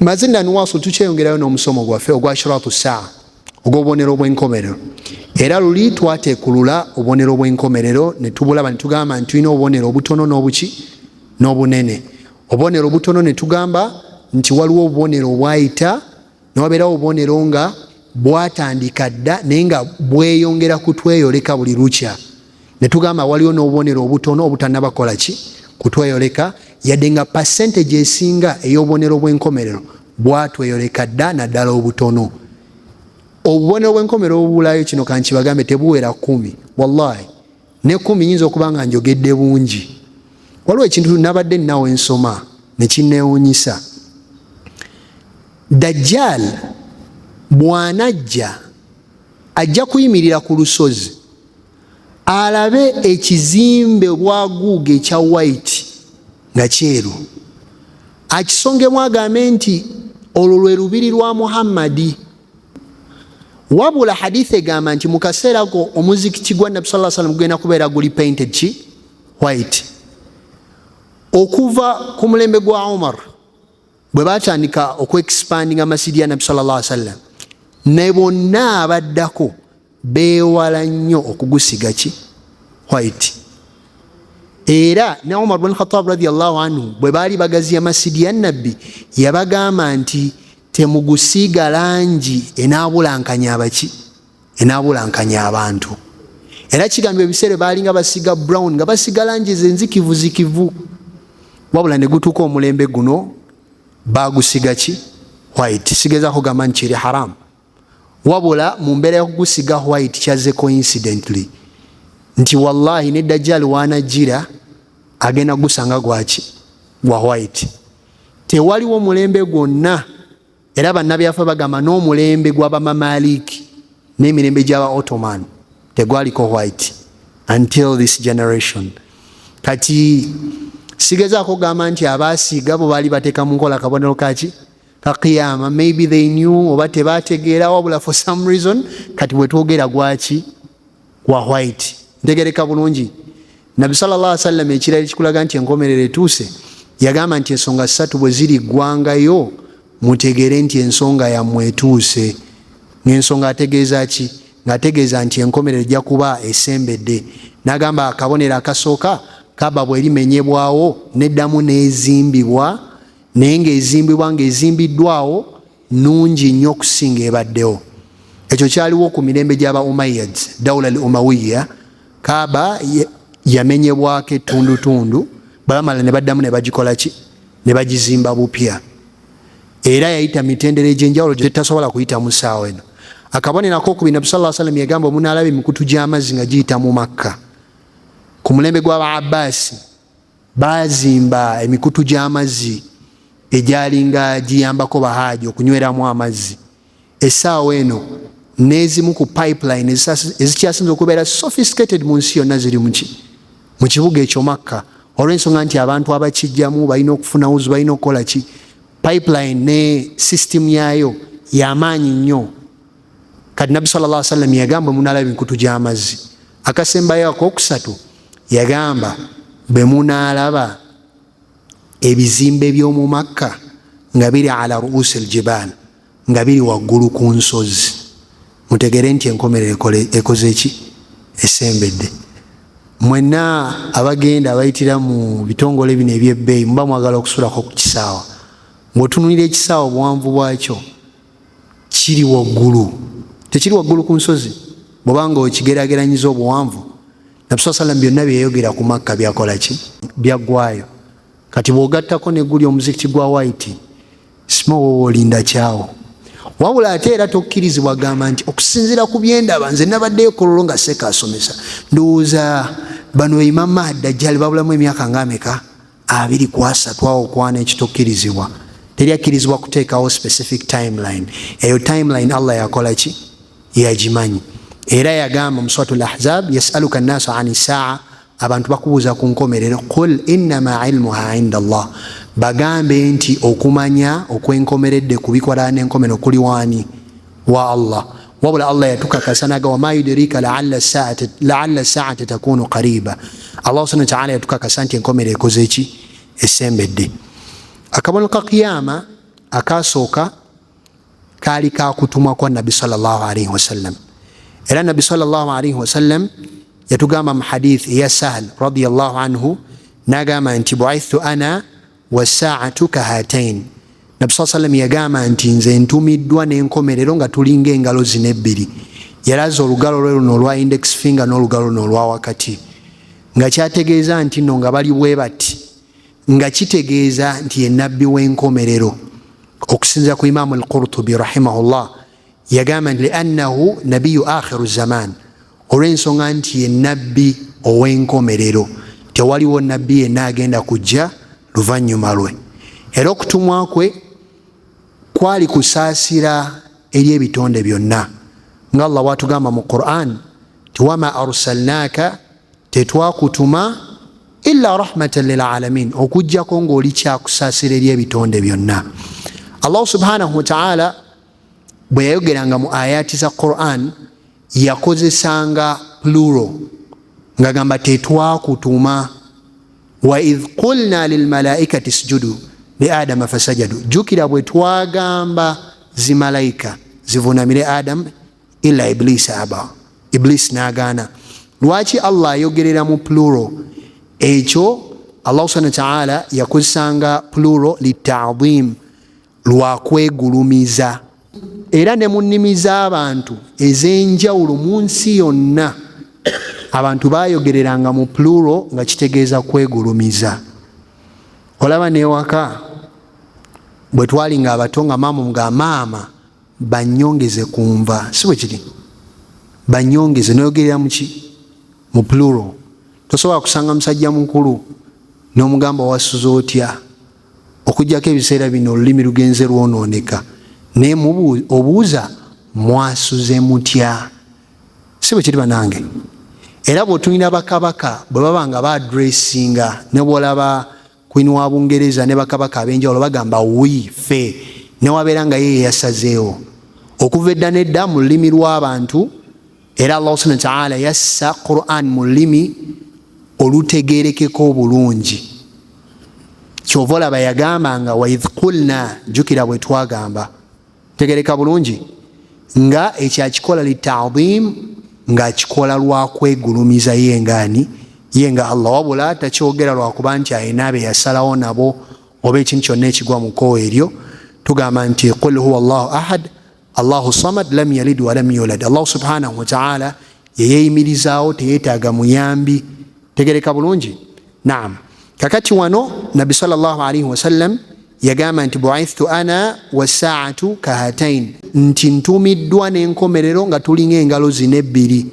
mazina nuwasu tukyeyongerayo n'omusomo gwaffe ogwa ashiratu saa ogw'obubonero bw'enkomerero, era luli twatekulula obubonero bw'enkomerero ne tubulaba ne tugamba nti tulina obubonero obutono n'obunene. Obubonero obutono ne tugamba nti waliwo obubonero obwayita ne wabeerawo obubonero nga bwatandika dda naye nga bweyongera kutweyoleka buli lukya. Ne tugamba waliwo n'obubonero obutono obutannaba kukola ki kutweyoleka, yadde nga percentage esinga ey'obubonero bw'enkomerero bwatweyoleka dda naddala obutono. Obubonero bw'enkomerero obubulayo kino kankibagambe tebuwera 10, wallahi ne 10 nyinza okuba nga njogedde bungi. Waliwo ekintu nabadde nnawe nsoma ne kinneewuunyisa. Dajjal bw'anajja ajja kuyimirira ku lusozi alabe ekizimbe bwaguuga ekya white nga kyeru, akisongemu agambe nti olwo lwe lubiri lwa Muhammadi. Wabula hadithi egamba nti mu kaseera ako omuzikiti gwa Nabbi sallallahu alaihi wasallam gugenda kubeera guli painted ki white. Okuva ku mulembe gwa Umar bwe batandika okweexpandinga masjidi ya Nabbi sallallahu alaihi wasallam, ne bonna abaddako beewala nnyo okugusiga ki white. Era ne Umar bin Khattab radiyallahu anhu bwe baali bagaziya masjidi ya Nabbi yabagamba nti temugusiiga langi enaabulankanya abaki enaabulankanya abantu. Era kigambibwa ebiseera baali nga basiga brown nga basiga langi zenzikivu zikivu, wabula ne gutuuka omulembe guno bagusiga ki white. Sigezaako gamba nti kiri haramu, wabula mu mbeera y'okugusiga white kyaze coincidentally nti wallahi ne Dajjal waanajjira agenda gusanga gwaki gwa white. Tewaliwo mulembe gwonna, era bannabyafa bagamba n'omulembe gw'Abamamaliki n'emirembe gy'aba Ottoman tegwaliko white until this generation. Kati sigezaako gamba nti abaasiiga bo baali bateeka mu nkola kabonero kaki ka qiyama, maybe they knew oba tebategeera, wabula for some reason kati bwe twogera gwaki gwa white. Ntegereka bulungi. Nabbi sallallahu alaihi wasallam ekirala ekikulaga nti enkomerero etuuse yagamba nti ensonga 3 bwe ziri ggwangayo mutegere nti ensonga yammwe etuuse. N'ensonga ategeeza ki? Ng'ategeeza nti enkomerero ejja kuba esembedde. N'agamba akabonero akasooka kaba bwe limenyebwawo neddamu n'ezimbibwa, naye ng'ezimbibwa ng'ezimbiddwawo nungi nnyo okusinga ebaddewo. Ekyo kyaliwo ku mirembe gy'aba Umayyads, dawla al-Umawiya. Kaaba yamenyebwako ettundutundu, bamala ne baddamu ne bagikola ki? Ne bagizimba bupya. Era yayita mitendera egy'enjawulo gye tasobola kuyita mu ssaawa eno. Akabonero ak'okubiri Nabbi sallallahu alaihi wasallam yagamba omunaalaba emikutu gy'amazzi nga giyita mu Makka. Ku mulembe gw'aba Abbasi baazimba emikutu gy'amazzi egyali nga giyambako bahaaji okunyweramu amazzi. Essaawa eno n'ezimu ku pipeline ezikyasinza okubeera sophisticated mu nsi yonna ziri mu kibuga ekyo Makka, olw'ensonga nti abantu abakijjamu balina okufuna wuzu, balina okukola ki. Pipeline ne system yayo y'amaanyi nnyo. Kati Nabbi sallallahu alaihi wasallam yagamba munaalaba emikutu gy'amazzi. Akasembayo akookusatu yagamba bwe munaalaba ebizimbe by'omu Makka nga biri ala ruusi al-jibal, nga biri waggulu ku nsozi, mutegere nti enkomerero ekoze ki? Esembedde. Mwenna abagenda abayitira mu bitongole bino eby'ebbeeyi muba mwagala okusulako ku kisaawa, ng'otunulira ekisaawa obuwanvu bwakyo kiri waggulu, tekiri waggulu ku nsozi. Bw'obanga okigerageranyiza obuwanvu, Nabbi sallallahu alaihi wasallam byonna byeyogera ku Makka byakola ki? Byaggwayo. Kati bw'ogattako ne guli omuzikiti gwa white, sima wowe olinda kyawo. Wabula ate era tokkirizibwa gamba nti okusinziira ku byendaba nze nabaddeyo kololo nga Seeka asomesa, ndowooza bano Imam Mahdi Dajjal babulamu emyaka ng'ameka? 23 awo okwana ekitokkirizibwa. Teryakkirizibwa kuteekawo specific timeline. Eyo timeline Allah yakola ki? Yagimanyi. Era yagamba mu Suratul Ahzab, yasaluka nnaasu ani saa, abantu bakubuuza ku nkomerero, qul innama ilmuha inda Allah, bagambe nti okumanya okwenkomeredde kubikola n'enkomerero kuli wani? Wa Allah. Wabula Allah yatukakasa naga wama yudrika la'alla saata takunu qariba. Allah subhanahu wa ta'ala yatukakasa nti enkomerero ekoze ki? Esembedde. Akabonero ka qiyama akasooka kaali kakutumwa kwa nabbi sallallahu alaihi wasallam. Era nabbi sallallahu alaihi wasallam yatugamba mu hadith ya Sahal radiyallahu anhu nagamba nti bu'ithtu ana was-sa'atu kahatain. Nabbi sallallahu alaihi wasallam yagamba nti nze ntumiddwa n'enkomerero nga tulinga engalo zino ebbiri. Yalaza olugalo lwe luno olwa index finger n'olugalo luno olwa wakati, nga kyategeeza nti nno nga bali bwe bati, nga kitegeeza nti ye nabbi w'enkomerero. Okusinziira ku Imaamu al-Qurtubi rahimahullah yagamba nti li'annahu nabiyyu akhiru zaman, olw'ensonga nti ye nabbi ow'enkomerero, tewaliwo nabbi yenna agenda kujja luvannyuma lwe. Era okutumwa kwe kwali kusaasira eri ebitonde byonna, nga Allah watugamba mu Qur'an ti wama arsalnaka, tetwakutuma illa rahmatan lil alamin, okujjako ng'oli kyakusaasira eri ebitonde byonna. Allah subhanahu wa ta'ala bwe yayogeranga mu ayati za Qur'an yakozesanga plural nga gamba tetwakutuma. Wa idh qulna lil malaikati isjudu li adama fasajadu, jukira bwe twagamba zimalaika zivunamire Adam illa Iblis aba, Iblis nagaana. Lwaki Allah ayogerera mu plural? Ekyo Allah subhanahu wa ta'ala yakozesanga plural lita'dhim, lwakwegulumiza. Era ne mu nnimi z'abantu ez'enjawulo mu nsi yonna abantu bayogereranga mu plural nga kitegeeza kwegulumiza. Olaba n'ewaka bwe twalinga abato nga maama banyongeze kunva, si bwe kiri? Banyongeze noyogerera muki? Mu plural. Tosobola kusanga musajja mukulu n'omugamba wasuza otya, okujjako ebiseera bino olulimi lugenze lwonooneka, naye obuuza mwasuze mutya, si bwe kiri banange? Era bw'otunira bakabaka bwe baba nga baadressinga, ne bw'olaba Queen wa Bungereza ne bakabaka ab'enjawulo bagamba wi fe, ne wabeera nga ye yasazeewo okuva edda n'edda mu lulimi lw'abantu. Era Allah subhanahu wa ta'ala yassa Qur'an mu lulimi olutegeerekeko obulungi. Kyova olaba yagambanga wa idh qulna, jukira bwe twagamba, tegereka bulungi, nga ekyakikola lita'dhim, nga akikola lwakwegulumiza yengani, yenga Allah, wabula takyogera lwakuba nti ayina abe yasalawo nabo oba ekintu kyonna ekigwa mu kkowa eryo. Tugamba nti qul huwa Allahu ahad Allahu samad lam yalid wa lam yulad. Allah subhanahu wa ta'ala yeyimirizaawo, teyeetaaga muyambi. Tegereka bulungi? Naam. Kakati wano Nabbi sallallahu alaihi wasallam yagamba nti bu'ithtu ana was-sa'atu kahatain, nti ntumiddwa n'enkomerero nga tulinga engalo zino ebbiri.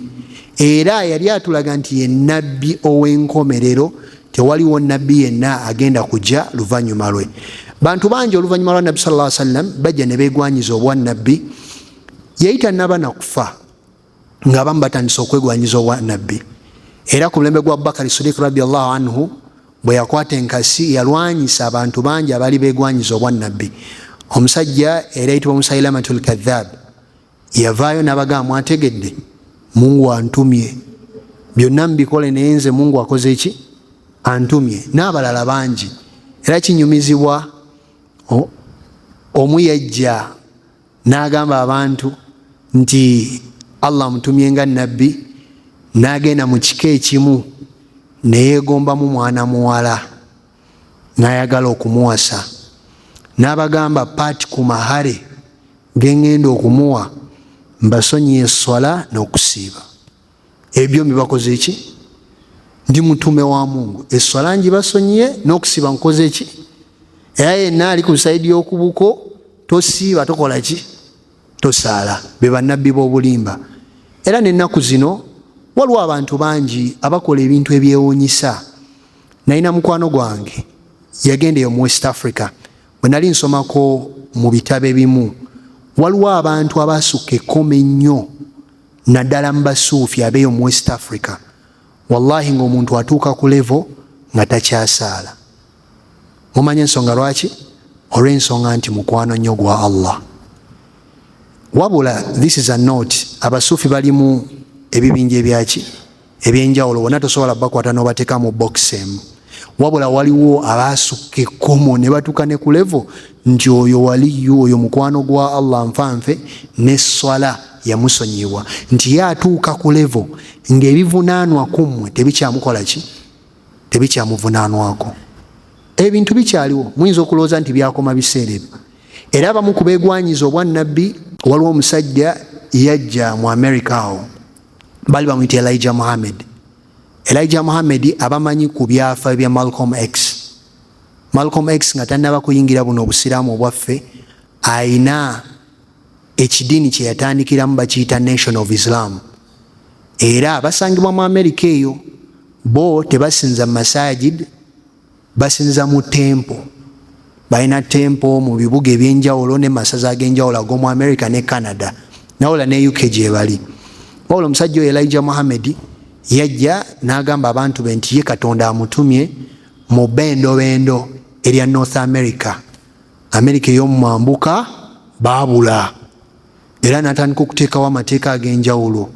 Era yali atulaga nti ye nabbi ow'enkomerero, tewaliwo nabbi yenna agenda kujja luvannyuma lwe. Bantu bangi oluvannyuma lwa Nabbi sallallahu alaihi wasallam bajja ne beegwanyiza obwa nabbi. Yayita naba na kufa nga abamu batandisa okwegwanyiza obwa nabbi. Era ku mulembe gwa Abubakar Siddiq radiyallahu anhu bwe yakwata enkasi yalwanyisa abantu bangi abaali beegwanyiza obwa nabbi. Omusajja era ayitibwa Musailamatul Kadhab yavaayo n'abagamba, mwategedde Mungu antumye, byonna mbikole naye nze Mungu akoze eki? Antumye. N'abalala bangi. Era kinyumizibwa omu yajja n'agamba abantu nti Allah mutumye nga nabbi, n'agenda mu kika ekimu neyeegombamu mwana muwala n'ayagala okumuwasa, n'abagamba paati ku mahale gengenda okumuwa mbasonyiye eswala n'okusiiba. Ebyo mbibakoze eki? Ndi mutume wa Mungu, eswala njibasonyiye n'okusiiba nkoze eki? Era yenna ali ku saidi y'okubuko tosiiba tokola ki? Tosaala. Be bannabbi b'obulimba. Era n'ennaku zino waliwo abantu bangi abakola ebintu ebyewuunyisa. Nalina mukwano gwange yagendeyo mu West Africa, bwe nali nsomako mu bitabo ebimu, waliwo abantu abasukka ekkome ennyo naddala mu basuufi abeeyo mu West Africa. Wallahi ng'omuntu atuuka ku level nga takyasaala. Mumanye ensonga lwaki? Olw'ensonga nti mukwano nnyo gwa Allah. Wabula this is a note, abasuufi balimu ebibinja ebyaki? Ebyenjawulo, wonna tosobola bakwata n'obateeka mu box emu. wabula waliwo abasukka ekkomo ne batuuka ne ku levo nti oyo waliyu, oyo mukwano gwa Allah nfanfe ne swala yamusonyibwa, nti ye atuuka ku levo ng'ebivunaanwa ku mmwe tebikyamukola ki, tebikyamuvunaanwako. Ebintu bikyaliwo, muyinza okulowooza nti byakoma biseera ebyo. Era abamu ku beegwanyiza obwannabbi, waliwo omusajja yajja mu America awo, bali bamuyita Elijah Muhammad. Elijah Muhammad abamanyi ku byafa bya Malcolm X. Malcolm X nga tannaba kuyingira buno obusiraamu obwaffe, ayina ekidiini kye yatandikiramu bakiyita Nation of Islam. Era basangibwa mu America eyo, bo tebasinza masajid, basinza mu tempo. Balina tempo mu bibuga ebyenjawulo ne masaza ag'enjawulo ag'omu America ne Canada, nawula ne UK gye bali. Wabula omusajja oyo Elijah Muhammad yajja n'agamba abantu be nti ye Katonda amutumye mu bendobendo erya North America. America ey'omumambuka baabula. Era n'atandika okuteekawo amateeka ag'enjawulo.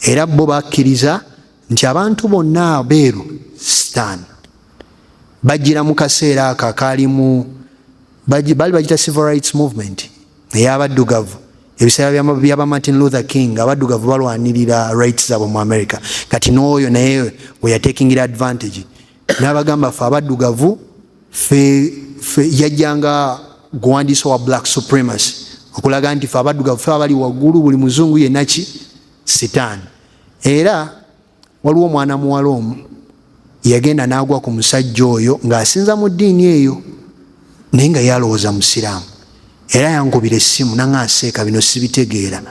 Era bo bakkiriza nti abantu bonna abeeru staan. Bajjira mu kaseera ako akaalimu bali bagita civil rights movement ey'abaddugavu. Ebiseera byaba Martin Luther King, abaddugavu balwanirira rights zaabwe mu America. Kati n'oyo naye we yatekingira advantage. N'abagamba ffe abaddugavu ffe yajjanga guwandiisa wa black supremacy, okulaga nti ffe abaddugavu ffe abali waggulu, buli muzungu yenna ki sitaani. Era waliwo omwana muwala omu yagenda n'agwa ku musajja oyo ng'asinza mu ddiini eyo naye nga yalowooza musiraamu. Era yankubira essimu naŋŋanseeka, bino sibitegeera.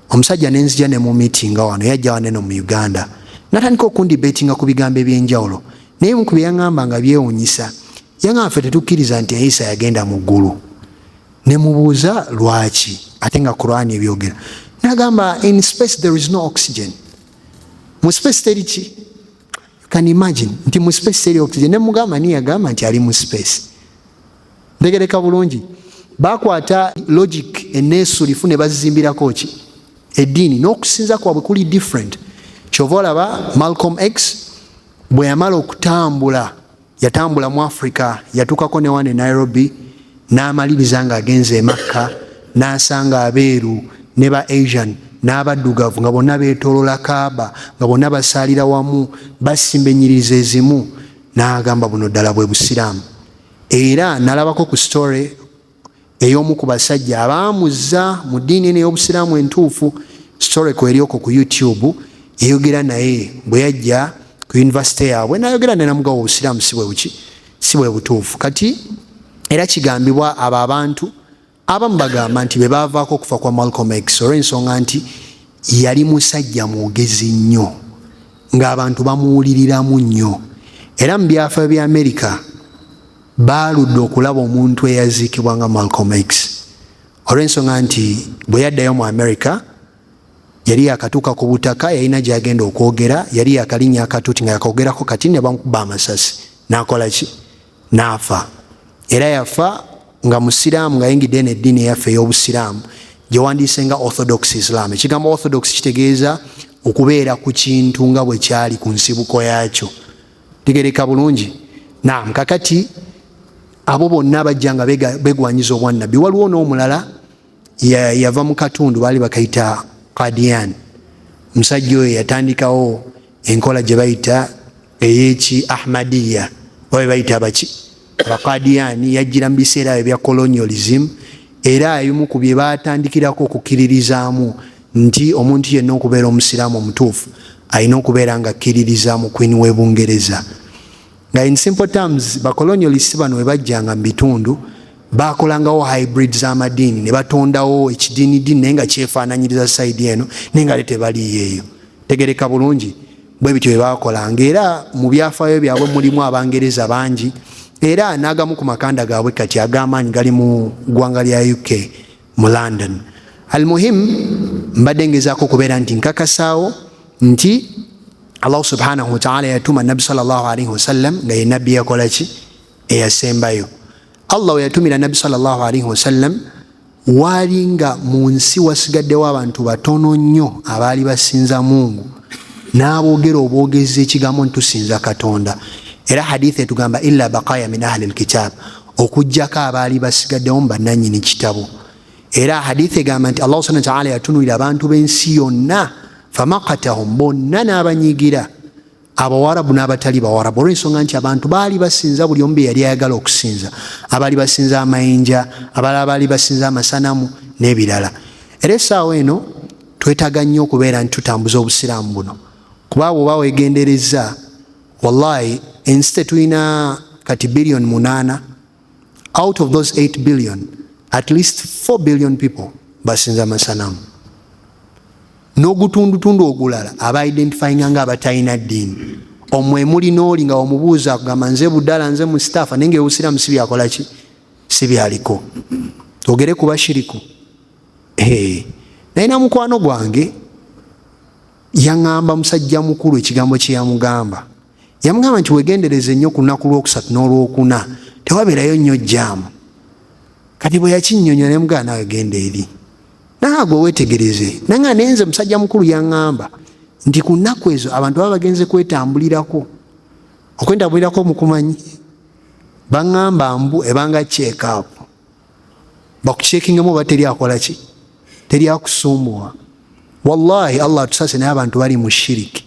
Omusajja nenzija ne mu meetinga wano, yajja wano eno mu Uganda, n'atandika okundibeetinga ku bigambo eby'enjawulo. Naye mu ku bye yaŋŋamba nga byewuunyisa, yaŋŋamba ffe tetukkiriza nti Isa yagenda mu ggulu. Ne mubuuza lwaki, ate nga Qur'an ebyogera. N'agamba in space there is no oxygen. Mu space teri ki? You can imagine nti mu space teri oxygen. Ne mugamba ni yagamba nti ali mu space. Ntegereka bulungi. Bakwata logic eneesulifu ne bazizimbirako ki eddiini, n'okusinza kwabwe kuli different. Kyova olaba Malcolm X bwe yamala okutambula, yatambula mu Africa, yatuukako ne wane Nairobi, n'amaliriza ng'agenze e Makka, n'asanga abeeru ne ba Asian n'abaddugavu nga bonna beetoolola Kaaba, nga bonna basaalira wamu, basimba ennyiriri ezimu. N'agamba buno ddala bwe busiraamu. Era n'alabako ku story ey'omu ku basajja abaamuzza mu ddiini eno ey'obusiraamu entuufu. Story kwerioko ku YouTube, yayogera naye bwe yajja ku university yaabwe, n'ayogera ne namugawa obusiraamu si bwe butuufu. Kati era kigambibwa abo abantu abamu bagamba nti be baavaako okufa kwa Malcolm X olw'ensonga nti yali musajja mwogezi nnyo ng'abantu bamuwuliriramu nnyo. Era mu byafaayo bya America baaludde okulaba omuntu eyaziikibwa nga Malcolm X olw'ensonga nti bwe yaddayo mu America yali yakatuuka ku butaka, yalina gy'agenda okwogera, yali yakalinnya akatuuti nga yakoogerako, kati ne bamukuba amasasi, n'akola ki? N'afa. Era yafa nga musiraamu ng'ayingidde n'eddiini eyaffe ey'obusiraamu gye wandiise nga Orthodox Islam. Ekigambo Orthodox kitegeeza okubeera ku kintu nga bwe kyali ku nsibuko yaakyo. Tegereka bulungi. Naam, kakati abo bonna bajja nga begwanyiza obwannabbi. Waliwo n'omulala yava mu katundu baali bakayita Qadian. Omusajja oyo yatandikawo enkola gye bayita ey'eki Ahmadiyya, oba bayita baki Abaqadiani. Yajjira mu biseera ebya colonialism, era ebimu ku bye baatandikirako okukkiririzaamu nti omuntu yenna okubeera omusiraamu omutuufu alina okubeera nga akkiririzaamu Queen w'e Bungereza. Nga in simple terms bacolonialists bano we bajjanga mu bitundu baakolangawo hybrid z'amadiini ne batondawo ekidiinidiini naye nga kyefaananyiriza sayidi eno naye nga tebaliyo eyo. Tegereka bulungi, bwe bityo bye baakolanga. Era mu byafaayo byabwe mulimu Abangereza bangi, era n'agamu ku makanda gaabwe kati ag'amaanyi gali mu ggwanga lya UK mu London. Almuhim, mbadde ngezaako okubeera nti nkakasaawo nti Allah subhanahu wa ta'ala yatuma Nabbi sallallahu alaihi wasallam nga ye nabbi yakola ki? Eyasembayo. Allah we yatumira Nabbi sallallahu alaihi wasallam waali nga mu nsi wasigaddewo abantu batono nnyo abaali basinza Mungu, n'aboogera obwogezi ekigambo nti tusinza Katonda. era hadithi etugamba illa baqaya min ahli alkitab, okujjako abaali basigaddewo mu bannannyini kitabo. Era hadithi egamba nti Allah subhanahu wa ta'ala yatunulira abantu b'ensi yonna, famaqatahum, bonna n'abanyigira, abawarabu n'abatali bawarabu, olw'ensonga nti abantu baali basinza buli omu bye yali ayagala okusinza. Abaali basinza amayinja, abalala baali basinza amasanamu n'ebirala. Era essaawa eno twetaaga nnyo okubeera nti tutambuza obusiraamu buno, kuba bw'oba weegendereza, wallahi ensi tetulina kati billion 8, out of those 8 billion at least 4 billion people basinza amasanamu. N'ogutundutundu ogulala aba identifyinga nga abatalina ddiini. Omwe muli n'oli nga omubuuza akugamba nze buddala nze Mustafa naye ng'obusiraamu si byakola ki? Si byaliko. Twogere ku bashiriku. Naye na mukwano gwange yaŋŋamba musajja mukulu ekigambo kye yamugamba. Yamugamba nti weegendereze nnyo ku lunaku lwokusatu n'olwokuna tewabeerayo nnyo jjaamu. Kati bwe yakinnyonnyola ne mugamba naawe genda eri. Nagwe weetegereze. Nanga nenze musajja mukulu yaŋŋamba nti ku nnaku ezo abantu baba bagenze kwetambulirako. Okwetambulirako mukumanyi? Baŋŋamba mbu ebanga check up. Bakuceekingemu oba teri akola ki? Teri akusumbuwa. Wallahi Allah atusase naye abantu bali mu shiriki.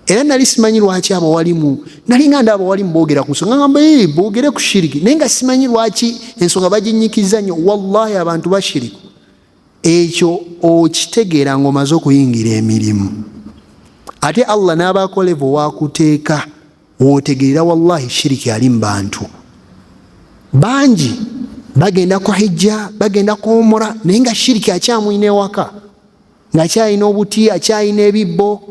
Era nali simanyi lwaki abawalimu, nali nga ndaba abawalimu boogera ku nsonga, ngamba boogere ku shiriki, naye nga simanyi lwaki ensonga baginyikiza nnyo. Wallahi abantu bashiriku. Ekyo okitegeera ng'omaze okuyingira emirimu. Ate Allah n'abaako level waakuteeka, wootegeera wallahi shiriki ali mu bantu. Bangi bagenda ku hijja, bagenda ku umra, naye nga shiriki akyamuyina ewaka, ng'akyalina obuti, akyalina ebibbo.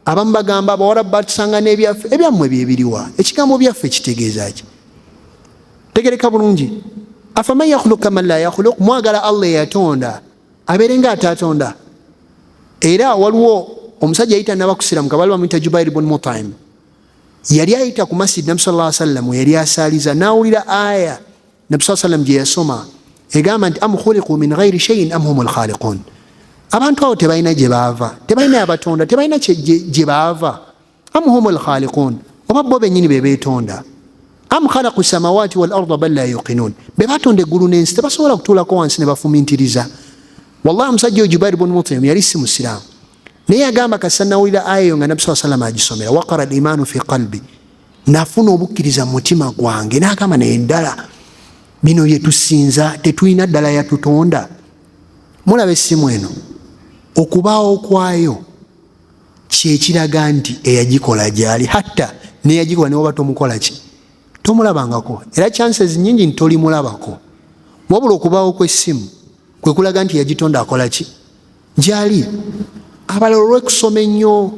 Abamu bagamba abawarabu batusanga n'ebyaffe. Ebyammwe bye biriwa? Ekigambo byaffe kitegeeza ki? Tegereka bulungi. Afaman yakhluqu kaman la yakhluqu, mwagala Allah eyatonda abeere nga atatonda. Era waliwo omusajja yayita n'abakusiramu kabali bamuyita Jubair ibn Mut'im. Yali ayita ku masjid Nabi sallallahu alaihi wasallam yali asaaliza, n'awulira aya Nabi sallallahu alaihi wasallam gye yasoma egamba nti am khuliqu min ghairi shay'in am humul khaliqun. Abantu abo tebalina gye baava, tebalina abatonda, tebalina gye baava. Am humul khaliqun, oba bo bennyini be beetonda. Am khalaqu samawati wal arda bal la yuqinun, be batonda eggulu n'ensi tebasobola kutuulako wansi ne bafumintiriza. Wallahi omusajja Jubair ibn Mut'im yali si musiraamu, naye agamba kasa nawulira aya eyo nga Nabi sallallahu alaihi wasallam agisomera, waqara al-imaanu fi qalbi, nafuna obukkiriza mu mutima gwange, n'agamba naye ddala bino bye tusinza tetulina ddala yatutonda. Mulaba essimu eno, okubaawo kwayo kyekiraga nti eyagikola gyali, hatta neyagikola newoba tomukola ki? Tomulabangako. Era chances nyingi nti tolimulabako. Wabula okubaawo kw'essimu kwe kulaga nti yagitonda akola ki? Gyali. Abalala olw'ekusoma ennyo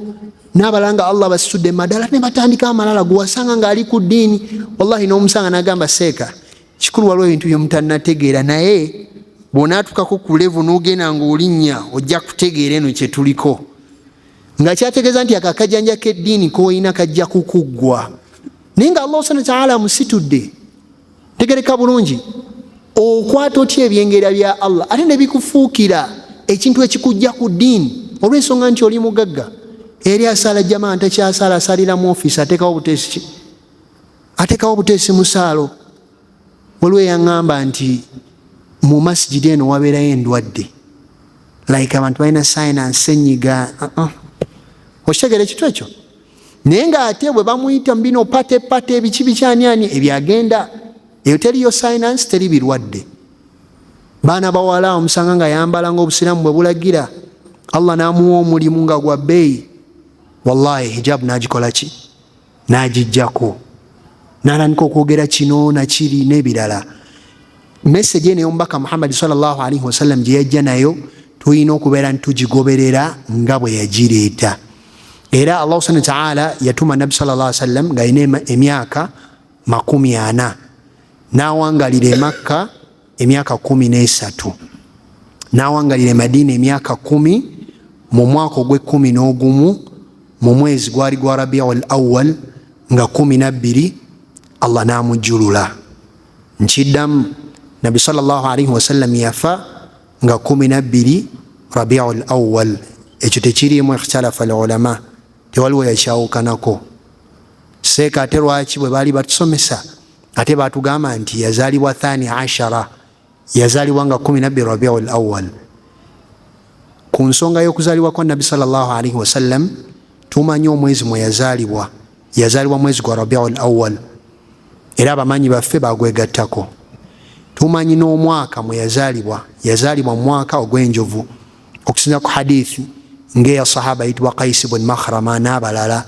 n'abalanga Allah basitudde madala ne batandika amalala, gwewasanga ng'ali ku ddiini, wallahi n'omusanga n'agamba seeka kikulu waliwo ebintu byemutanategeera, naye bw'onaatukako ku levu n'ogenda ng'olinnya ojja kutegeera eno kye tuliko. Nga kyategeeza nti akakajanja k'eddiini k'olina kajja kukuggwa. Naye nga Allah subhanahu wa ta'ala musitudde. Tegereka bulungi. Okwata otya ebyengera bya Allah ate ne bikufuukira ekintu ekikujja ku ddiini olw'ensonga nti oli mugagga. Eri asaala jamaa ntakyasaala, asalira mu ofiisi ateekawo buteesi ki? Ateekawo buteesi mu saalo. Waliwo yaŋŋamba nti mu masjidi eno wabeerayo endwadde, like abantu balina sinus, ssenyiga. Okitegeera ekitu ekyo? Naye ng'ate bwe bamuyita mu bino pate ebiki bikyaniani ebyagenda, eyo teriyo sinus, teri birwadde. Baana bawala omusanga nga yambala ng'obusiraamu bwe bulagira, Allah n'amuwa omulimu nga gwa bbeeyi, wallahi hijab n'agikola ki? N'agijjako. N'atandika okwogera kino na kiri n'ebirala. Message eno y'omubaka Muhammad sallallahu alaihi wasallam gye yajja nayo tulina okubeera ntugigoberera nga bwe yagireeta. Era Allah subhanahu wa ta'ala yatuma Nabi sallallahu alaihi wasallam nga alina emyaka 40, n'awangalira e Makka emyaka 13, n'awangalira e Madina emyaka 10 mu mwaka ogw'e11 mu mwezi gwali gwa Rabiul Awwal nga 12 Allah n'amujjulula. Nkiddamu Nabi sallallahu alaihi wasallam yafa nga 12 Rabiul Awwal. Ekyo tekiriimu ikhtalafa al-ulama, tewaliwo yakyawukanako. seeka ate lwaki bwe baali batusomesa ate batugamba nti yazaalibwa thani ashara, yazaalibwa nga 12 Rabiul Awwal. Ku nsonga y'okuzaalibwa kwa Nabbi sallallahu alaihi wasallam tumanyi omwezi mwe yazaalibwa mwezi gwa Rabiul Awwal, era abamanyi baffe bagwegattako. Tumanyi n'omwaka mwe yazaalibwa mu mwaka ogw'enjovu okusinza ku hadithi ng'eya sahaba ayitibwa Qais ibn Makhrama n'abalala,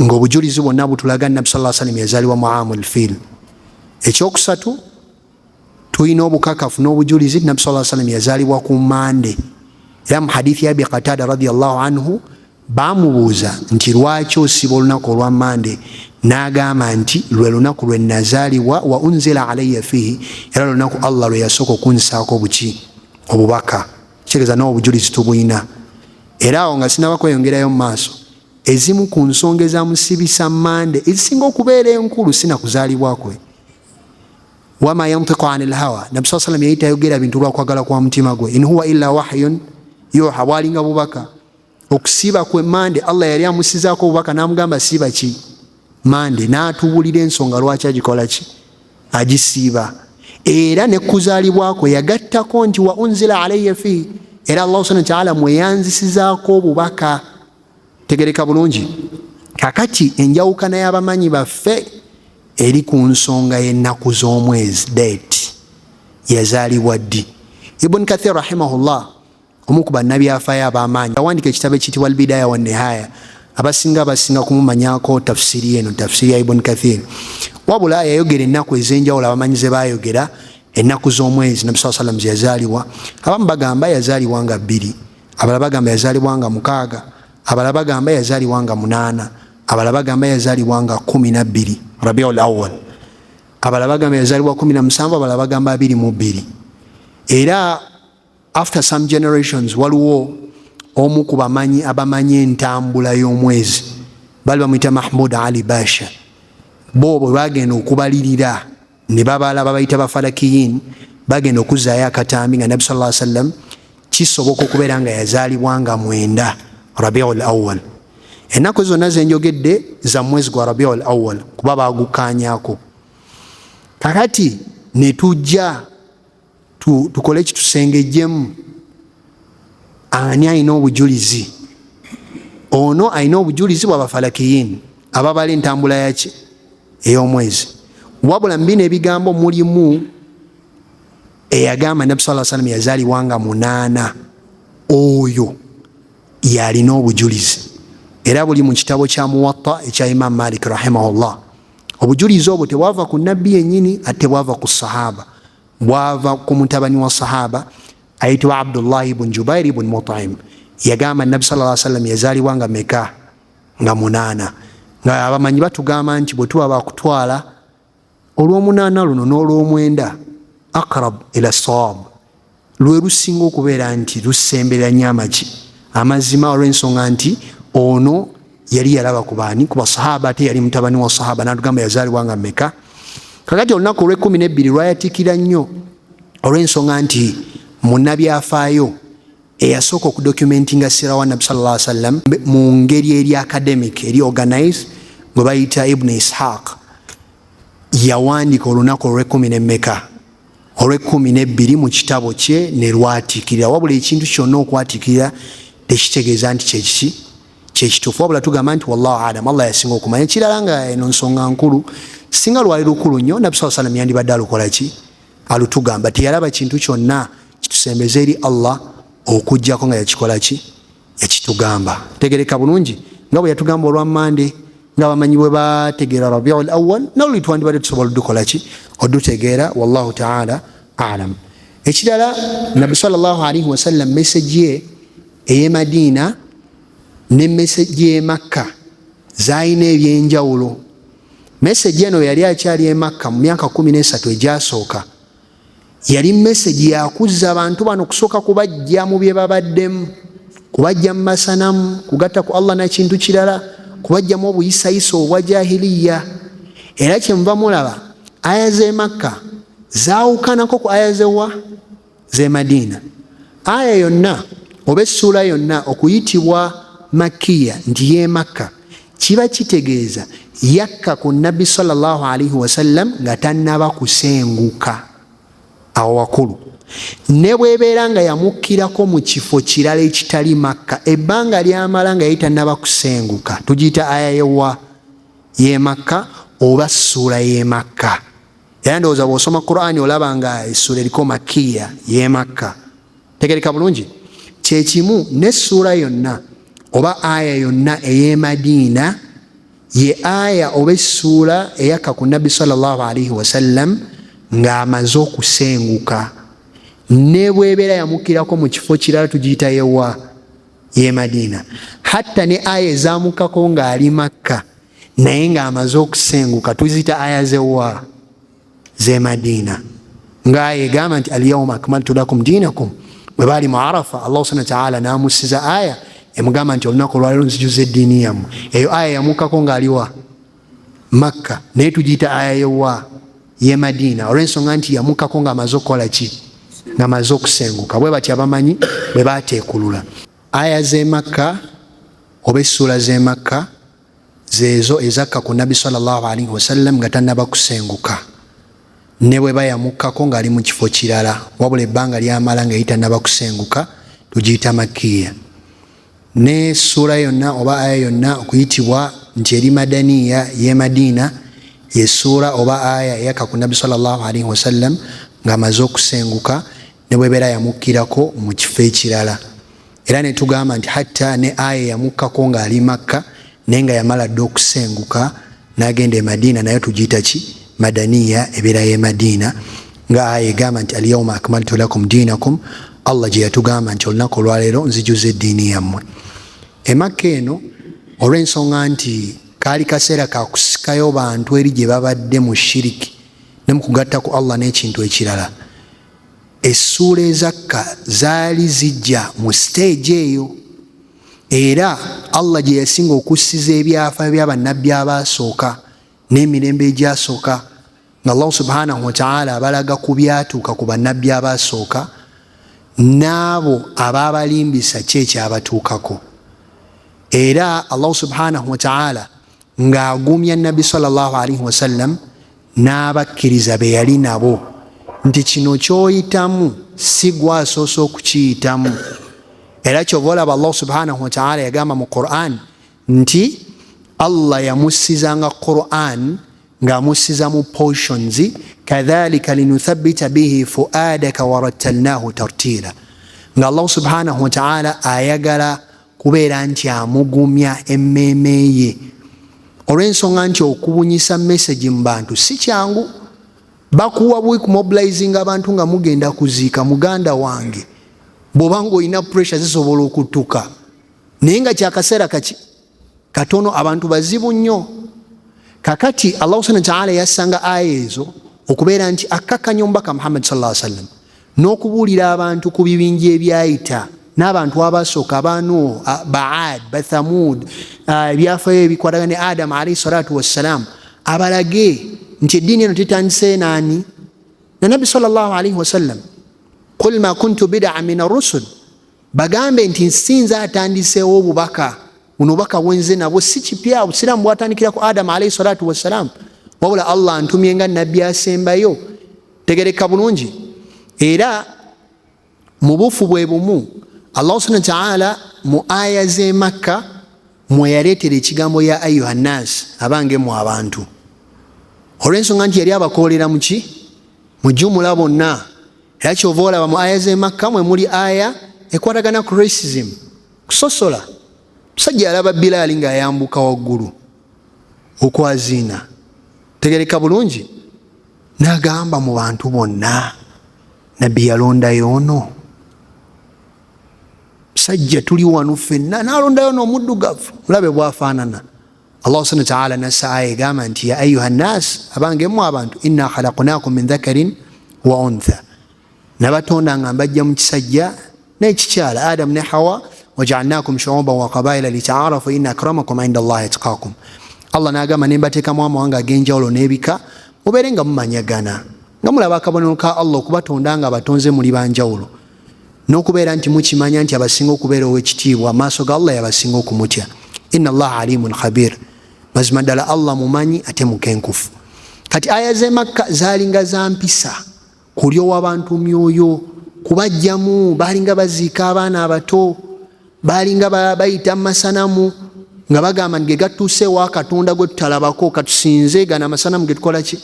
ng'obujulizi bwonna butulaga Nabbi sallallahu alaihi wasallam yazaalibwa mu Aamul Fiil. Ekyokusatu, tulina obukakafu n'obujulizi Nabbi sallallahu alaihi wasallam yazaalibwa ku Mande. Era mu hadithi ya Abi Qatada radiyallahu anhu bamubuuza nti lwaki osiba olunaku olwa Mande, n'agamba nti lwe lunaku lwe nazaalibwa wa unzila alayya fihi, era lunaku Allah lwe yasooka okunsaako obubaka. Kitegeeza n'obujulizi tubulina. Era awo nga sinaba kweyongerayo mu maaso, ezimu ku nsonga ezamusibisa Mande ezisinga okubeera enkulu sina kuzaalibwa kwe. Wama yantiqu anil hawa, Nabbi sallallahu alayhi wasallam yali tayogera bintu lwa kwagala kwa mutima gwe. In huwa illa wahyun yuha, bwalinga bubaka. Okusiba kwe Mande, Allah yali amusizaako obubaka n'amugamba siba ki Mande, n'atubuulira ensonga lwaki agikola ki agisiiba. Era ne kuzaalibwako yagattako nti wa unzila alayya fihi, era Allah subhanahu wa ta'ala mweyanzisizaako obubaka. Tegereka bulungi. Kakati enjawukana y'abamanyi baffe eri ku nsonga y'ennaku z'omwezi, date, yazaalibwa ddi. Ibn Kathir rahimahullah, omu ku bannabyafaayo ab'amaanyi, awandika ekitabo ekiyitibwa Al-Bidaya wa Nihaya, abasinga kumumanyako tafsiri eno, tafsiri ya Ibn Kathir. Wabula yayogera ennaku ez'enjawulo abamanyi ze bayogera, ennaku z'omwezi Nabbi sallallahu alaihi wasallam yazaalibwa. Abamu bagamba yazaalibwa nga 2, abalala bagamba yazaalibwa nga 6, abalala bagamba yazaalibwa nga 8, abalala bagamba yazaalibwa nga 12 Rabiul Awwal, abalala bagamba yazaalibwa 17, abalala bagamba 22. Era after some generations waliwo omu ku bamanyi abamanyi entambula y'omwezi, bali bamuyita Mahmud Ali Basha. Bo bwe bagenda okubalirira ne babala babayita bafalakiyin, bagenda okuzaayo akatambi nga Nabbi sallallahu alaihi wasallam kisoboka okubeera nga yazaalibwa nga 9 Rabiul Awwal. Ennaku zonna zenjogedde za mwezi gwa Rabiul Awwal kuba bagukanyako. Kakati ne tujja tukole kitusengejjemu, ani alina obujulizi? Ono alina obujulizi bw'abafalakiyin ababala entambula yaki ey'omwezi. Wabula mbino ebigambo mulimu eyagamba Nabbi sallallahu alaihi wasallam yazaalibwa nga 8, oyo yalina obujulizi. Era buli mu kitabo kya Muwatta ekya Imam Malik rahimahullah. Obujulizi obwo tebwava ku nabbi yennyini, ate tebwava ku sahaba, bwava ku mutabani wa sahaba ayitibwa Abdullah ibn Jubair ibn Mut'im. Yagamba Nabbi sallallahu alaihi wasallam yazaalibwa nga meka nga 8, nga abamanyi batugamba nti bwe tuba bakutwala olw'omunaana luno n'olw'omwenda aqrab ila sawab, lwe lusinga okubeera nti lusemberanya amazima, olw'ensonga nti ono yali yalaba ku baani, ku basahaba, ate yali mutabani wa sahaba, n'atugamba yazaalibwa nga meka. Kakati olunaku olw'12 lwayatikira nnyo olw'ensonga nti munnabyafaayo eyasooka okudocumentinga sira wa Nabbi sallallahu alaihi wasallam mu ngeri eri academic, eri organize, gwe bayita Ibn Ishaq, yawandiika olunaku olw'12 mu kitabo kye ne lwatikirira. Wabula ekintu kyonna okwatikirira tekitegeeza nti kyekituufu, wabula tugamba nti wallahu alam, Allah yasinga okumanya. Ekirala nga eno nsonga nkulu, singa lwali lukulu nnyo Nabbi sallallahu alaihi wasallam yandibadde alukola ki, alutugamba. Teyalaba kintu kyonna kitusembeza eri Allah okujjako nga yakikola ki, yakitugamba. Tegereka bulungi nga bwe yatugamba olwa Mande, nga bamanyi bwe bategeera Rabiul Awwal, noluli twandibadde tusobola odukola ki, odutegeera. Wallahu ta'ala alam. Ekirala, Nabbi sallallahu alaihi wasallam message ye ey'e Madina ne message ye Makka zaalina ebyenjawulo. Message eno yali akyali e Makka mu myaka 13 egyasooka, yali message yakuzza abantu bano kusooka kubajja mu bye babaddemu, kubajja mu masanamu, kugatta ku Allah na kintu kirala, kubajjamu obuyisayisa obwa jahiliya. Era kyenva mulaba aya z'e Makka zaawukanako ku aya z'e Madina. Aya yonna oba essuula yonna okuyitibwa Makkiya nti ye Makka kiba kitegeeza yakka ku nabbi sallallahu alaihi wasallam nga tannaba kusenguka awo wakulu. Ne bwebeera nga yamukkirako mu kifo kirala ekitali Makka ebbanga lyamala nga yali tannaba kusenguka, tugiyita aya yewa ye Makka oba ssuula ye Makka. Era ndowooza bw'osoma Qur'ani olaba nga essuula eriko Makkiya ye Makka. Tegereka bulungi. Kyekimu n'essuula yonna oba aya yonna ey'e Madiina ye aya oba essuula eyakka ku nabbi sallallahu alaihi wasallam ng'amaze okusenguka. Ne bwebeera yamukkirako mu kifo kirala tugiyita yewa ye Madiina. Hatta ne aya ezamukkako ng'ali Makka naye ng'amaze okusenguka tuziyita aya zewa ze Madiina. Ng'aya egamba nti alyawma akmaltu lakum dinakum. Bwe baali mu Arafa Allah subhanahu wa ta'ala n'amussiza aya emugamba nti olunaku olwaleero nzijuza eddiini yammwe. Eyo aya yamukkako ng'aliwa Makka naye tugiyita aya yewa ye Madiina olw'ensonga nti yamukkako ng'amaze okukola ki? Ng'amaze okusenguka. Bwe batya bamanyi bwe baateekulula. Aya z'e Makka oba essuula z'e Makka zeezo ezakka ku nabbi sallallahu alaihi wasallam nga tannaba kusenguka. Ne bwe bayamukkako ng'ali mu kifo kirala wabula ebbanga lyamala nga yali tannaba kusenguka tugiyita Makkiya. Ne ssuula yonna oba aya yonna okuyitibwa nti eri Madaniya ye Madiina ye ssuula oba aya eyakka ku nabbi sallallahu alaihi wasallam ng'amaze okusenguka ne bwebeera yamukkirako mu kifo ekirala. Era ne tugamba nti hatta ne aya yamukkako ng'ali Makka naye nga yamala dde okusenguka n'agenda e Madiina naye tugiyita ki? Madaniya ebeera ye Madiina. Nga aya egamba nti alyawma akmaltu lakum dinakum, Allah gye yatugamba nti olunaku olwaleero nzijuza eddiini yammwe. E Makka eno olw'ensonga nti kaali kaseera ka kusikayo bantu eri gye babadde mu shiriki ne mu kugatta ku Allah n'ekintu ekirala. Essuula ezakka zaali zijja mu stage eyo era Allah gye yasinga okussiza ebyafaayo by'abannabbi abaasooka n'emirembe egyasooka nga Allah subhanahu wa ta'ala abalaga ku byatuuka ku bannabbi abaasooka n'abo abaabalimbisa ki ekyabatuukako. Era Allah subhanahu wa ta'ala ng'agumya nabbi sallallahu alaihi wasallam n'abakkiriza be yali nabo nti kino ky'oyitamu si gwasoose okukiyitamu. Era kyova olaba Allah subhanahu wa ta'ala yagamba mu Qur'an nti Allah yamussizanga Qur'an ng'amussiza mu portions kadhalika linuthabbita bihi fuadaka warattalnahu tartila. Nga Allah subhanahu wa ta'ala ayagala kubeera nti amugumya emmeeme ye olw'ensonga nti okubunyisa message mu bantu si kyangu. Bakuwa bwe kumobilizing abantu nga mugenda kuziika muganda wange bw'obanga olina pressure zisobola okuttuka naye nga kyakaseera katono abantu bazibu nnyo. Kakati Allah subhanahu wa ta'ala yassanga aya ezo okubeera nti akkakanya omubaka Muhammad sallallahu alaihi wasallam n'okubuulira abantu ku bibinja ebyayita n'abantu abasooka Banu Ba'ad Bathamud ebyafaayo ebikwatagana ne Adam alayhi salatu wassalam abalage nti eddiini eno tetandise naani? Na nabbi sallallahu alaihi wasallam. Qul ma kuntu bid'a min ar-rusul, bagambe nti nsinza atandiseewo obubaka buno obubaka bwenze nabwo si kipya. Obusiraamu bwatandikira ku Adam alayhi salatu wassalam wabula Allah antumye nga nabbi asembayo. Tegereka bulungi. Era mu bufu bwe bumu Allah subhanahu wa ta'ala mu aya z'e Makka mwe yaleetera ekigambo ya ayuha nnas, abange mu abantu, olw'ensonga nti yali abakoolera mu ki? Mu jumula bonna. Era kyova olaba mu aya z'e Makka mwe muli aya ekwatagana ku racism, kusosola. Musajja yalaba Bilaali ng'ayambuka waggulu okwazina. Tegereka bulungi. N'agamba mu bantu bonna nabbi yalondayo ono. Musajja tuli wano ffenna n'alondayo n'omuddugavu, mulabe bw'afaanana. Allah subhanahu wa ta'ala nassa aya egamba nti ya ayuha nnas, abange mu abantu, inna khalaqnakum min dhakarin wa untha, nabatonda nga mbajja mu kisajja n'ekikyala, Adam ne Hawa, waja'alnakum shu'uban wa qabaila lita'arafu inna akramakum 'inda Allahi atqakum. Allah n'agamba ne mbateekamu amawanga ag'enjawulo n'ebika mubeere nga mumanyagana nga mulaba akabonero ka Allah okubatonda nga batonze muli banjawulo, n'okubeera nti mukimanya nti abasinga okubeera ow'ekitiibwa amaaso ga Allah yabasinga okumutya. Inna Allaha alimun khabir. mazima ddala Allah mumanyi ate mukenkufu. Kati aya ze Makka zalinga za mpisa kulyowa abantu myoyo, kubajjamu, balinga baziika abaana abato, balinga bayita masanamu nga bagamba nge gatuuse wa Katonda gwe tutalabako katusinze gana masanamu getukola ki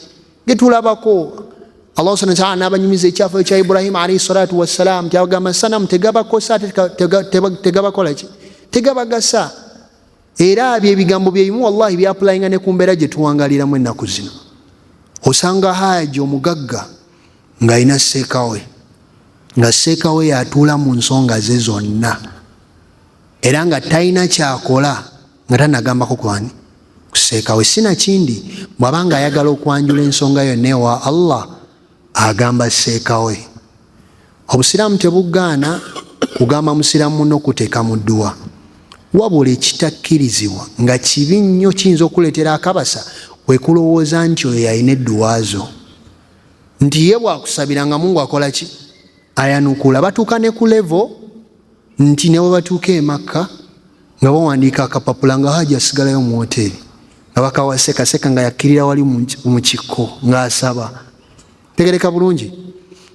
getulabako. Allah subhanahu wa ta'ala n'abanyumiza ekyafa ekya Ibrahim alayhi salatu wassalam tyabagamba masanamu tegabakosa tegabakola ki tegabagasa. Era byebigambo byebimu wallahi byapulayinga ne ku mbeera gye tuwangaliramu ennaku zino. Osanga Haji omugagga ng'alina sseekawe, nga sseekawe yatuula mu nsonga ze zonna era nga talina kyakola nga tanagambako kwani ku sseekawe. Sinakindi bw'abanga ayagala okwanjula ensonga yonna ewa Allah agamba sseekawe. Obusiraamu tebugaana kugamba musiraamu munno okuteeka mu dduwa, wabula ekitakkirizibwa nga kibi nnyo kiyinza okuleetera akabasa kwe kulowooza nti oyo yalina edduwa zo, nti ye bwakusabiranga Mungu akola ki ayanukula. Batuuka ne ku levo nti ne bwe batuuka e Makka nga bawandiika akapapula nga Haji asigalayo mu woteeri nga bakawasekaseka nga yakkirira wali mu kikko ng'asaba. Tegereka bulungi.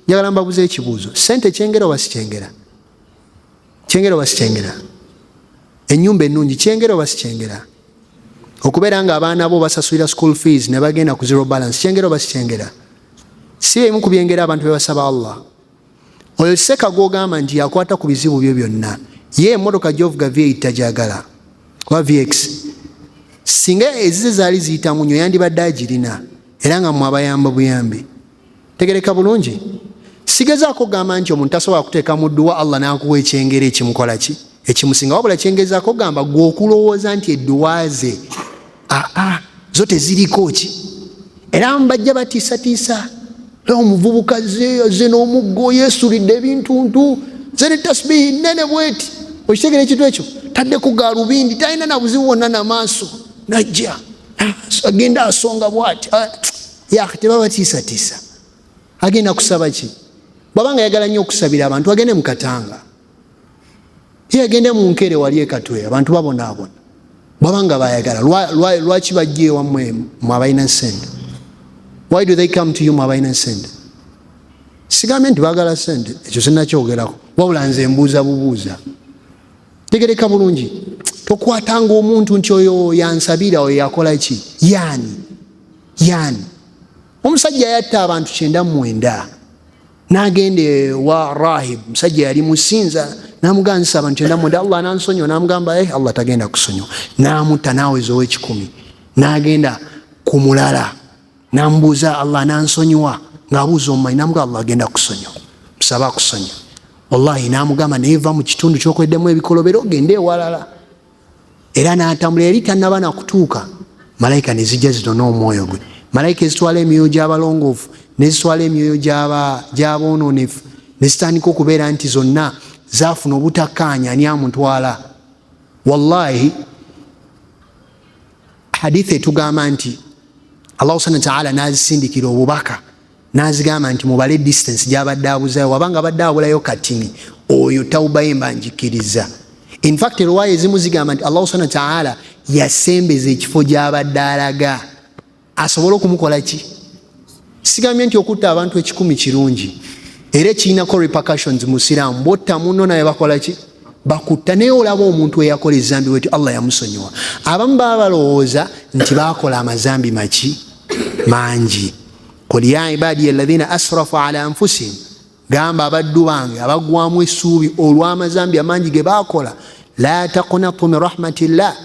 Njagala mbabuze ekibuuzo, sente kyengera oba si kyengera? Kyengera oba si kyengera? Ennyumba ennungi kyengera oba si kyengera? Okubeera nga abaana bo basasulira school fees ne bagenda ku zero balance kyengera oba si kyengera? Si emu ku byengera abantu bye basaba Allah. Oyo seka gw'ogamba nti yakwata ku bizibu byo byonna, ye emmotoka gy'ovuga V8 tajagala oba VX, singa ezize zaali ziyita mu nnyo yandibadde agirina era nga mmwe abayamba buyambi. Tegereka bulungi. Sigezaako gamba nti omuntu tasobola kuteeka mu dduwa Allah n'akuwa ekyengera ekimukola ki ekimusinga, wabula kyengezaako gamba gwe okulowooza nti edduwa ze zo teziriko ki era mbajja batiisatiisa. Omuvubuka ze n'omuggo yeesulidde ebintuntu ze ne tasbihi nnene bweti, okitegera ekintu ekyo tadde ku gaalubindi talina na buzibu bwonna namaaso najja agenda asonga bwati tebabatiisatiisa. Agenda kusaba ki? Bwabanga yagala nnyo okusabira abantu agende mu Katanga, ye agende mu Nkere wali ekatwe abantu babonaabona. Bwabanga bayagala lwaki bajja ewammwe mu abalina sente? Why do they come to you mu abalina sente? Sigambe nti baagala sente, ekyo sinnakyogerako, wabula nze mbuuza bubuuza. Tegereka bulungi. Tokwatanga omuntu nti oyo yansabira oyo yakola ki? Yani omusajja yatta abantu 99 n'agenda wa rahib, musajja yali musinza, n'amugamba nsaba abantu 99 Allah nansonyiwa, n'amugamba Allah tagenda kusonyiwa, n'amutta n'aweza ow'ekikumi, n'agenda ku mulala n'amubuuza Allah nansonyiwa, ng'abuuza omumanyi n'amugamba Allah agenda kusonyiwa, musaba akusonyiwa. Wallahi n'amugamba neeva mu kitundu ky'okoleddemu ebikolobero ogende ewalala. Era n'atambula yali tannaba na kutuuka, malayika ne zijja zitona omwoyo gwe. Malayika ezitwala emyoyo gy'abalongoofu nezitwala emyoyo gy'aboononefu ne zitandika okubeera nti zonna zaafuna obutakkaanya ani amutwala. Wallahi hadithi etugamba nti Allah subhanahu wa ta'ala n'azisindikira obubaka n'azigamba nti mubale distance gy'abadde abuzayo, wabanga abadde abulayo katini oyo tawuba ye mba njikiriza. In fact riwaya ezimu zigamba nti Allah subhanahu wa ta'ala yasembeza ekifo gy'abadde alaga asobole okumukola ki. Sigambye nti okutta abantu 1,000 kirungi era kirinako repercussions mu Siraamu. Botta munno naye bakola ki? Bakutta. Naye olaba omuntu eyakola ezambi wetu Allah yamusonyiwa. Abamu baba balowooza nti bakola amazambi maki mangi. Qul ya ibadiya alladhina asrafu ala anfusihim, gamba abaddu bange abagwamu essuubi olw'amazambi amangi ge bakola, la taqnatu min rahmatillah,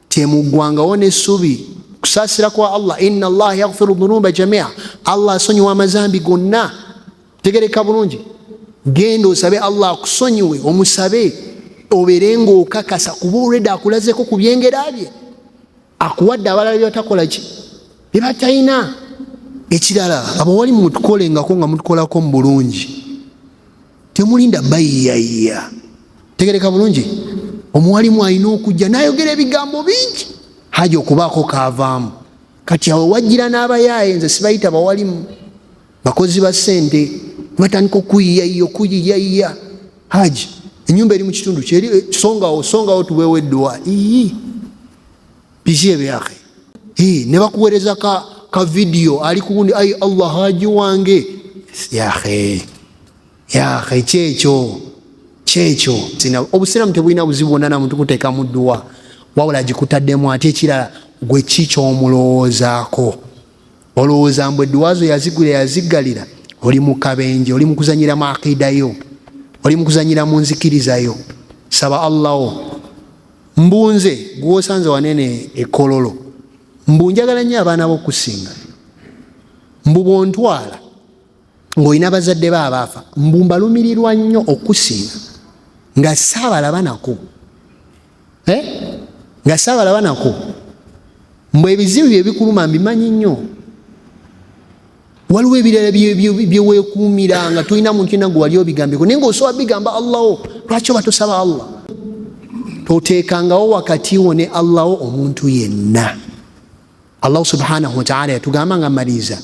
temuggwangawo n'essuubi kusaasira kwa Allah. Inna Allah yaghfiru dhunuba jamia, Allah asonyiwa amazambi gonna. Tegereka bulungi. Genda osabe Allah akusonyiwe, omusabe obeere ng'okakasa kuba olwedde akulazeko ku byengera bye, akuwadde abalala by'otakola ki bye batalina. Ekirala abawalimu mutukolengako nga mutukolako mu bulungi, temulinda bayiyaya. Tegereka bulungi. Omuwalimu alina okujja n'ayogera ebigambo bingi Haji okubaako kaavaamu. Kati awo wajjira n'abayaaye, nze sibayita bawalimu, bakozi ba ssente, batandika okuyiyaya. Haji ennyumba eri mu kitundu kyeri, songawo tuweewo edduwa. Bishebe yake. Ne bakuwereza ka video ali kugundi ai Allah haji wange. Yake checho. Sina obusiramu tebulina buzibu na muntu kuteeka mu dduwa. Wabula gikutaddemu ate ekirala gwe kicho omulowoozaako. Olowooza mbwe edduwazo yaziggalira oli mu kabenje, oli mu kuzanyira mu aqida yo, oli mu kuzanyira mu nzikirizayo. Saba Allah mbunze gwosanze wanene ekololo mbunjagala nnyo abaana b'okusinga mbu bontwala ng'olina bazadde ba abaafa mbumbalumirirwa nnyo okusinga nga saabalaba nako mbwe ebizibu byebikuluma mbimanyi nnyo. Waliwo ebirala byeweekuumira nga tolina muntu yenna gwe wali obigambeko naye ng'osobola bigamba Allah. Lwaki oba tosaba Allah? Toteekangawo wakati wo ne Allah omuntu yenna. Allah subhanahu wa ta'ala yatugamba nga maliza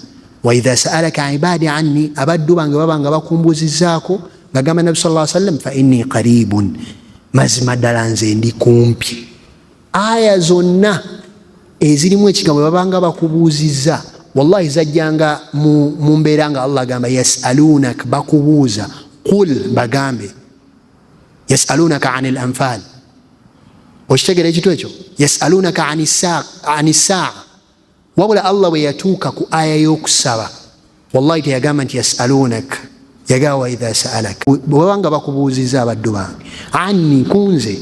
wa idha sa'alaka ibadi anni, abaddu bange babanga bakumbuzizaako ngagamba Nabi sallallahu alaihi wasallam fa inni qaribun, mazima ddala nze ndi kumpi. Aya zonna ezirimu ekigambo babanga bakubuuzizza wallahi zajjanga mu mbeera nga Allah agamba yasalunak, bakubuuza. Qul, bagambe yasalunaka anil anfal. Okitegera ekitu ekyo? Yasalunaka anisaa. Wabula Allah bwe yatuuka ku aya y'okusaba wallahi teyagamba nti yasalunak, yagamba idha sa'alak. Bwebanga bakubuuzizza abaddu bange anni, kunze,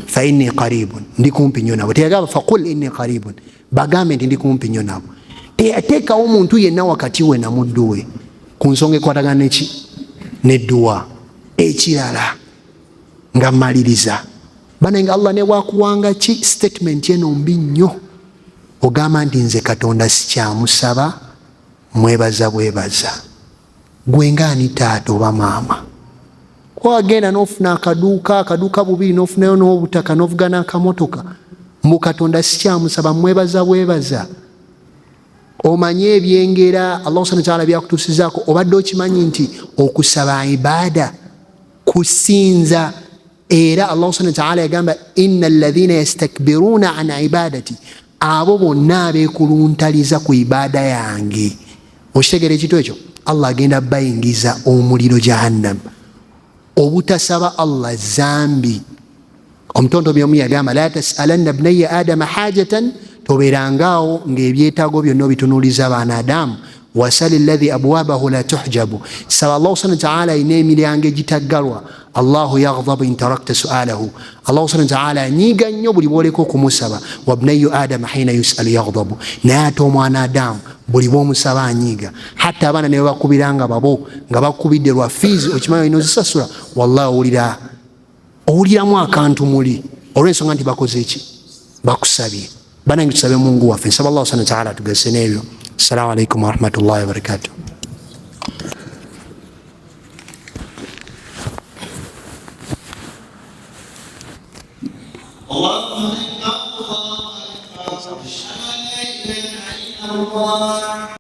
fa inni qaribun, ndi kumpi nnyo nabo. Teyagamba faqul inni qaribun, bagambe nti ndi kumpi nnyo nabo. Teyateekawo omuntu yenna wakati we na muddu we ku nsonga ekwatagana n'edduwa. Ekirala nga mmaliriza bananga Allah ne bwakuwanga ki statement eno mbi nnyo, ogamba nti nze Katonda sikyamusaba, mwebaza bwebaza. Gwe ngaani taata oba maama? Kwagenda n'ofuna akaduuka bubiri n'ofunayo n'obutaka n'ovuga n'akamotoka, mbu Katonda sikyamusaba, mwebaza bwebaza. Omanye ebyengera Allah subhanahu wa ta'ala byakutuusizaako, obadde okimanyi nti okusaba ibaada kusinza. Era Allah subhanahu wa ta'ala yagamba inna alladhina yastakbiruna an ibadati, abo bonna abeekuluntaliza ku ibaada yange. Okitegera ekitu ekyo? Allah agenda bayingiza omuliro jahannam. Obutasaba Allah zambi. Omutontomi omu yagamba la tasalanna bnayya adama hajatan, toberangaawo ng'ebyetaago byonna bitunuuliza abaana Adamu. Wasali alladhi abwabahu la tuhjabu, saba Allah subhanahu wa ta'ala ayina emiryango egitaggalwa. Allahu yaghdhabu in tarakta su'alahu, Allah subhanahu wa ta'ala anyiiga nnyo buli bwoleka okumusaba. Wabnayyu adama hina yus'alu yaghdhabu, naye ate omwana Adamu buli bw'omusaba anyiiga. Hatta abaana ne bakubiranga babo nga bakubidde lwa fiizi, okimanyi olina ozisasula, wallahi owuliramu akantu muli olw'ensonga nti bakoze eki? Bakusabye. Banange tusabe Mungu waffe, nsaba Allah subhanahu wa ta'ala atugese n'ebyo. Assalamu alaikum wa rahmatullahi wa barakatuh. Allah